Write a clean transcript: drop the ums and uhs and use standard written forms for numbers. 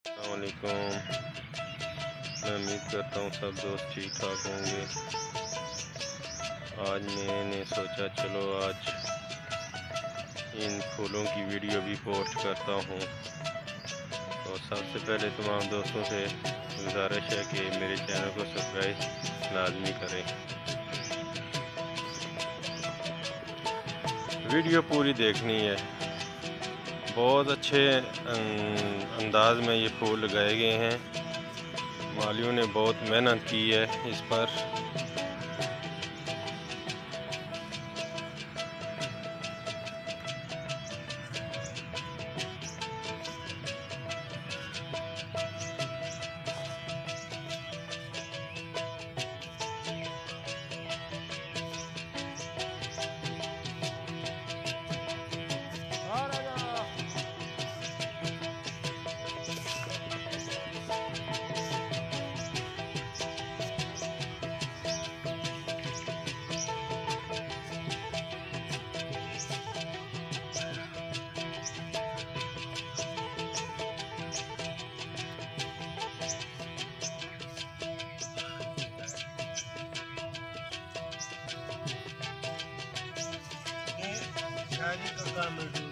अस्सलामुअलैकुम। मैं उम्मीद करता हूँ सब दोस्त ठीक ठाक होंगे। आज मैंने सोचा चलो आज इन फूलों की वीडियो भी पोस्ट करता हूँ। तो सबसे पहले तमाम दोस्तों से गुजारिश है कि मेरे चैनल को सब्सक्राइब लाजमी करें। वीडियो पूरी देखनी है। बहुत अच्छे अंदाज में ये फूल लगाए गए हैं। मालियों ने बहुत मेहनत की है इस पर। शादी का काम है।